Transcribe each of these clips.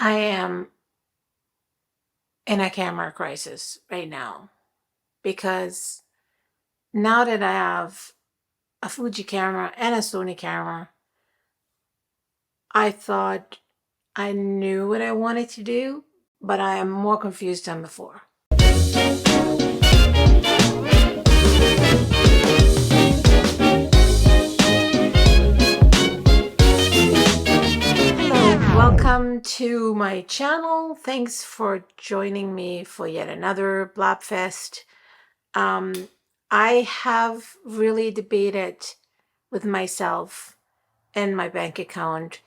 I am in a camera crisis right now because now that I have a Fuji camera and a Sony camera, I thought I knew what I wanted to do, but I am more confused than before. Hello, welcome to my channel. Thanks for joining me for yet another Blabfest. I have really debated with myself and my bank account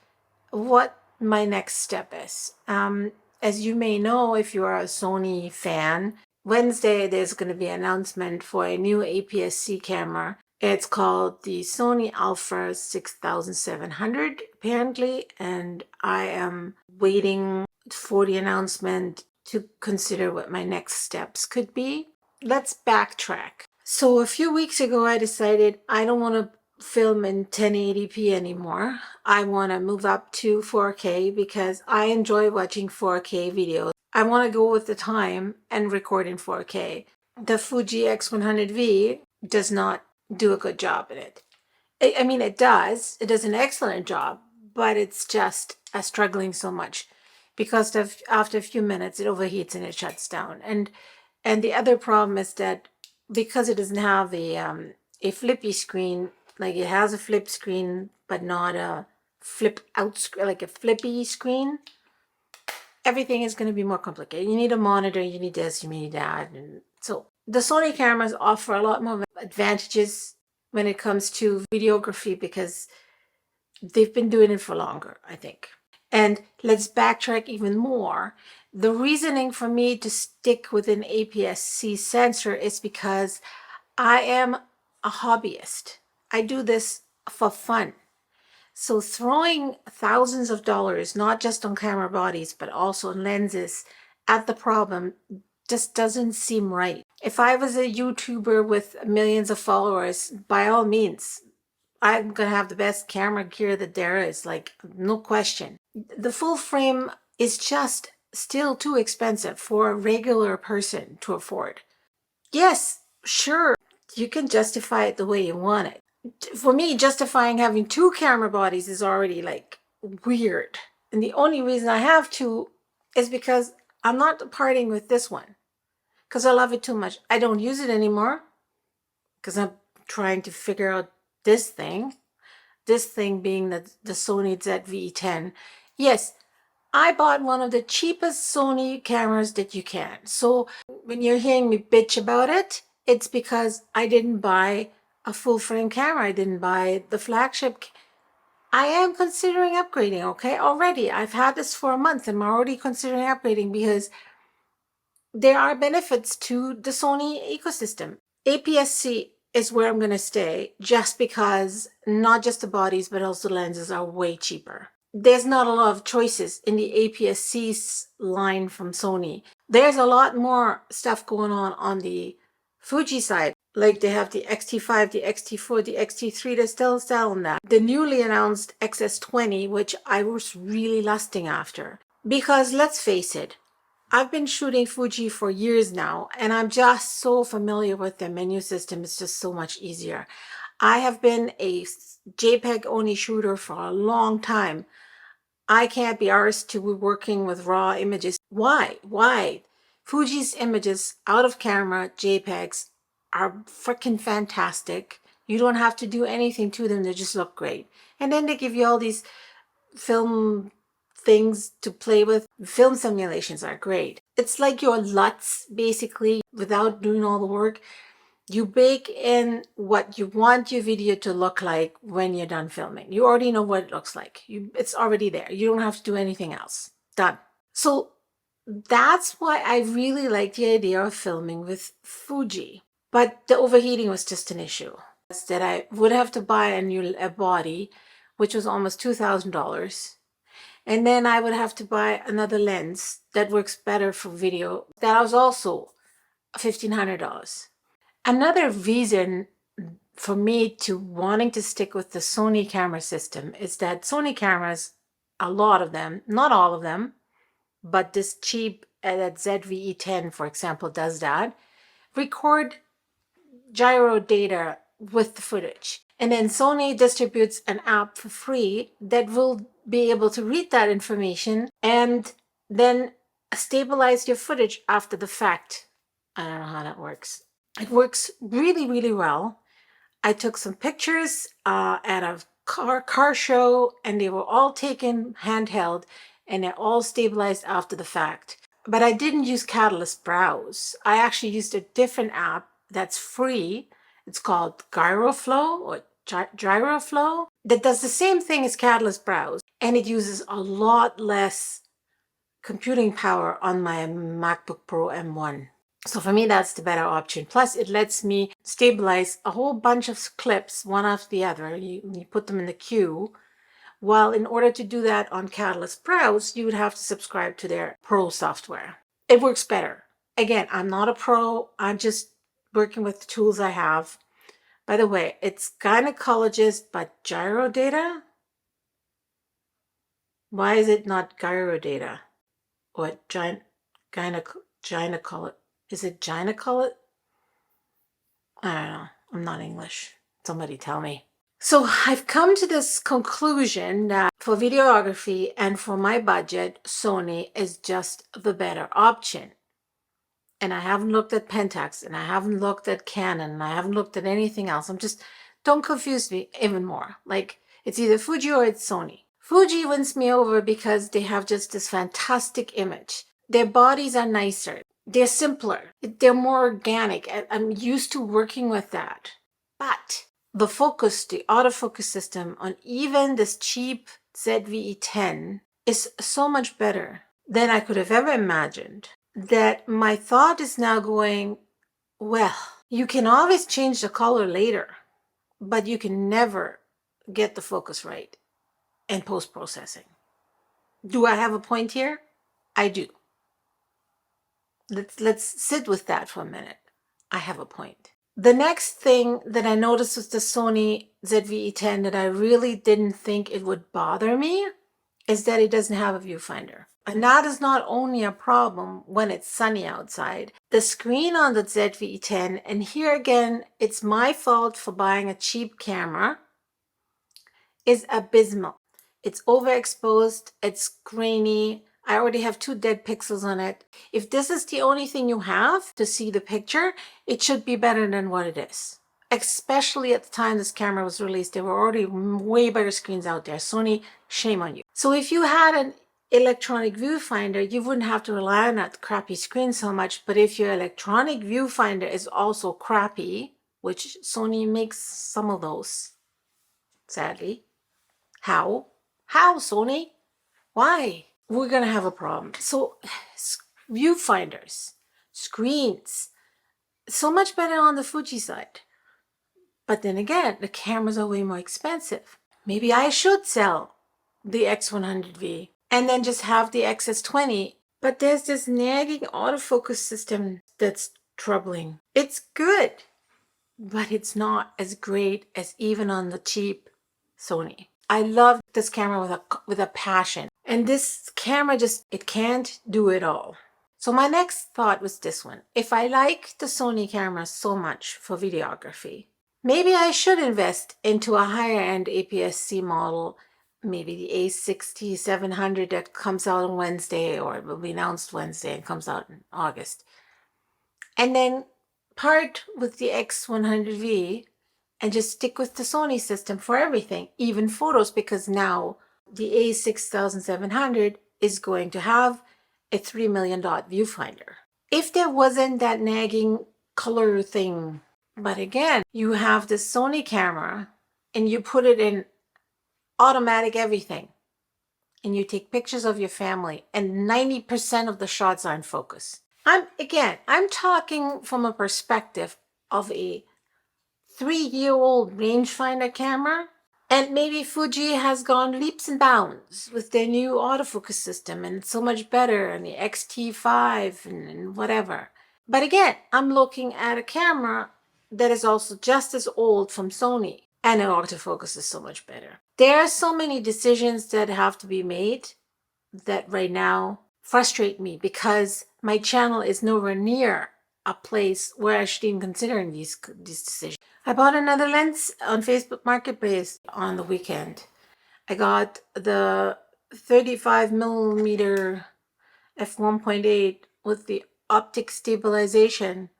what my next step is. As you may know, if you are a Sony fan, Wednesday there's going to be an announcement for a new APS-C camera. It's called the Sony Alpha 6700 apparently, and I am waiting for the announcement to consider what my next steps could be. Let's backtrack. So a few weeks ago I decided I don't want to film in 1080p anymore. I want to move up to 4K because I enjoy watching 4K videos. I want to go with the time and record in 4K. The Fuji X100V does not do a good job in it. I mean, it does an excellent job, but it's just struggling so much because after a few minutes it overheats and it shuts down. And the other problem is that because it doesn't have a flippy screen, like it has a flip screen, but not a flip out screen, like a flippy screen, everything is going to be more complicated. You need a monitor, you need this, you need that. And so the Sony cameras offer a lot more advantages when it comes to videography because they've been doing it for longer, I think. And let's backtrack even more. The reasoning for me to stick with an APS-C sensor is because I am a hobbyist. I do this for fun. So throwing thousands of dollars, not just on camera bodies, but also on lenses at the problem just doesn't seem right. If I was a YouTuber with millions of followers, by all means, I'm going to have the best camera gear that there is, like, no question. The full frame is just still too expensive for a regular person to afford. Yes, sure, you can justify it the way you want it. For me, justifying having two camera bodies is already like weird. And the only reason I have two is because I'm not parting with this one because I love it too much. I don't use it anymore because I'm trying to figure out this thing being the Sony ZV-10. Yes, I bought one of the cheapest Sony cameras that you can. So when you're hearing me bitch about it, it's because I didn't buy a full frame camera. I didn't buy the flagship. I am considering upgrading, okay? Already. I've had this for a month and I'm already considering upgrading because there are benefits to the Sony ecosystem. APS-C is where I'm going to stay just because not just the bodies, but also the lenses are way cheaper. There's not a lot of choices in the APS-C line from Sony. There's a lot more stuff going on the Fuji side. Like they have the X-T5, the X-T4, the X-T3, they're still selling that. The newly announced XS20, which I was really lusting after. Because let's face it, I've been shooting Fuji for years now, and I'm just so familiar with their menu system. It's just so much easier. I have been a JPEG only shooter for a long time. I can't be arsed to be working with raw images. Why? Fuji's images out of camera, JPEGs, are freaking fantastic. You don't have to do anything to them. They just look great. And then they give you all these film things to play with. Film simulations are great. It's like your LUTs, basically, without doing all the work. You bake in what you want your video to look like when you're done filming. You already know what it looks like. It's already there. You don't have to do anything else. Done. So that's why I really like the idea of filming with Fuji. But the overheating was just an issue. That I would have to buy a body, which was almost $2,000. And then I would have to buy another lens that works better for video. That was also $1,500. Another reason for me to wanting to stick with the Sony camera system is that Sony cameras, a lot of them, not all of them, but this cheap that ZVE10, for example, does that. Record gyro data with the footage. And then Sony distributes an app for free that will be able to read that information and then stabilize your footage after the fact. I don't know how that works. It works really, really well. I took some pictures at a car show, and they were all taken handheld, and they're all stabilized after the fact. But I didn't use Catalyst Browse. I actually used a different app that's free. It's called Gyroflow or Gyroflow that does the same thing as Catalyst Browse, and it uses a lot less computing power on my MacBook Pro M1. So for me, that's the better option. Plus, it lets me stabilize a whole bunch of clips one after the other. You put them in the queue. While in order to do that on Catalyst Browse, you would have to subscribe to their Pro software. It works better. Again, I'm not a pro. I'm just working with the tools I have. By the way, it's gynecologist, but gyro data? Why is it not gyro data? Or gynecologist? Is it gynecologist? I don't know. I'm not English. Somebody tell me. So I've come to this conclusion that for videography and for my budget, Sony is just the better option. And I haven't looked at Pentax, and I haven't looked at Canon, and I haven't looked at anything else. Don't confuse me even more. Like, it's either Fuji or it's Sony. Fuji wins me over because they have just this fantastic image. Their bodies are nicer. They're simpler. They're more organic. I'm used to working with that. But the focus, the autofocus system on even this cheap ZVE10 is so much better than I could have ever imagined that my thought is now going, well, you can always change the color later, but you can never get the focus right in post-processing. Do I have a point here? I do. Let's sit with that for a minute. I have a point. The next thing that I noticed with the Sony ZVE10 that I really didn't think it would bother me is that it doesn't have a viewfinder. And that is not only a problem when it's sunny outside. The screen on the ZVE10, and here again, it's my fault for buying a cheap camera, is abysmal. It's overexposed, it's grainy. I already have 2 dead pixels on it. If this is the only thing you have to see the picture, it should be better than what it is. Especially at the time this camera was released, there were already way better screens out there. Sony, shame on you. So if you had an electronic viewfinder, you wouldn't have to rely on that crappy screen so much. But if your electronic viewfinder is also crappy, which Sony makes some of those, sadly. How, Sony? Why? We're going to have a problem. So, viewfinders, screens, so much better on the Fuji side. But then again, the cameras are way more expensive. Maybe I should sell the X100V and then just have the XS20. But there's this nagging autofocus system that's troubling. It's good, but it's not as great as even on the cheap Sony. I love this camera with a passion. And this camera it can't do it all. So my next thought was this one. If I like the Sony camera so much for videography, maybe I should invest into a higher end APS-C model, maybe the A6700 that comes out on Wednesday, or it will be announced Wednesday and comes out in August. And then part with the X100V and just stick with the Sony system for everything, even photos, because now the A6700 is going to have a $3 million viewfinder. If there wasn't that nagging color thing, but again, you have the Sony camera and you put it in automatic everything, and you take pictures of your family and 90% of the shots are in focus. I'm talking from a perspective of a 3-year-old rangefinder camera, and maybe Fuji has gone leaps and bounds with their new autofocus system, and it's so much better, and the XT5 and whatever. But again, I'm looking at a camera that is also just as old from Sony, and an autofocus is so much better. There are so many decisions that have to be made that right now frustrate me because my channel is nowhere near a place where I should even consider these decisions. I bought another lens on Facebook Marketplace on the weekend. I got the 35 millimeter f1.8 with the optic stabilization.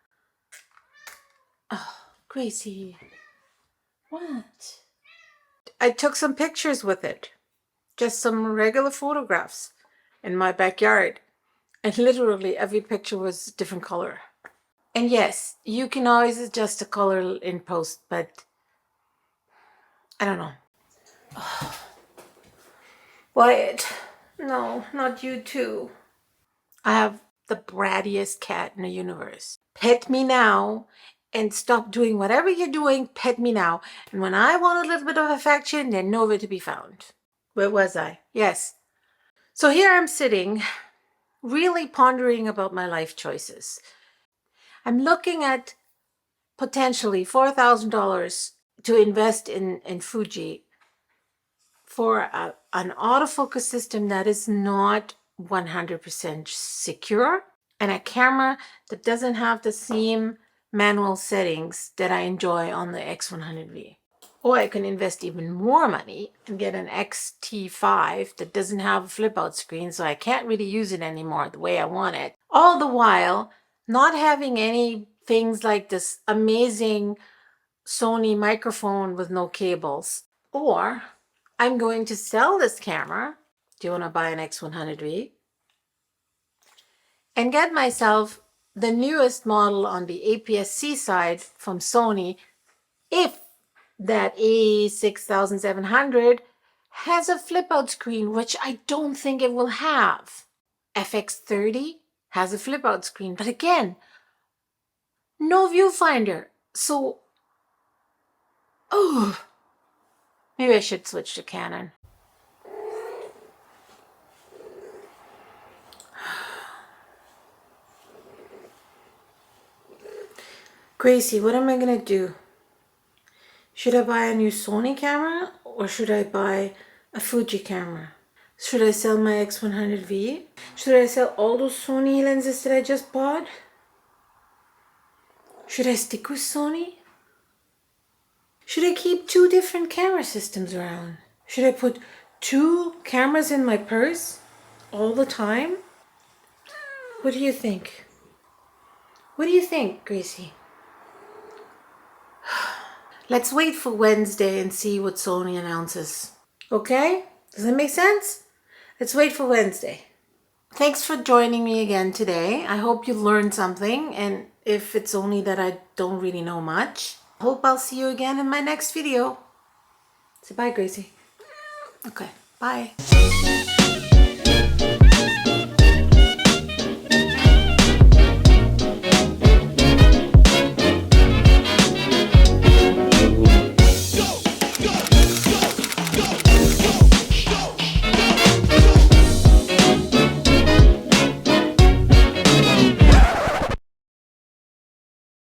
Oh, Gracie, what? I took some pictures with it, just some regular photographs in my backyard, and literally every picture was a different color. And yes, you can always adjust the color in post, but I don't know. Wyatt, no, not you too. I have the brattiest cat in the universe. Pet me now and stop doing whatever you're doing. Pet me now. And when I want a little bit of affection, they're nowhere to be found. Where was I? Yes. So here I'm sitting, really pondering about my life choices. I'm looking at potentially $4,000 to invest in Fuji for an autofocus system that is not 100% secure, and a camera that doesn't have the same manual settings that I enjoy on the X100V. Or I can invest even more money and get an XT5 that doesn't have a flip out screen, so I can't really use it anymore the way I want it. All the while not having any things like this amazing Sony microphone with no cables. Or I'm going to sell this camera. Do you want to buy an X100V? And get myself the newest model on the APS-C side from Sony, if that A6700 has a flip out screen, which I don't think it will have. FX30 has a flip out screen, but again, no viewfinder. So, oh, maybe I should switch to Canon. Gracie, what am I gonna do? Should I buy a new Sony camera or should I buy a Fuji camera? Should I sell my X100V? Should I sell all those Sony lenses that I just bought? Should I stick with Sony? Should I keep two different camera systems around? Should I put two cameras in my purse all the time? What do you think? What do you think, Gracie? Let's wait for Wednesday and see what Sony announces. Okay? Does that make sense? Let's wait for Wednesday. Thanks for joining me again today. I hope you learned something, and if it's only that I don't really know much, I hope I'll see you again in my next video. Say bye, Gracie. Okay, bye.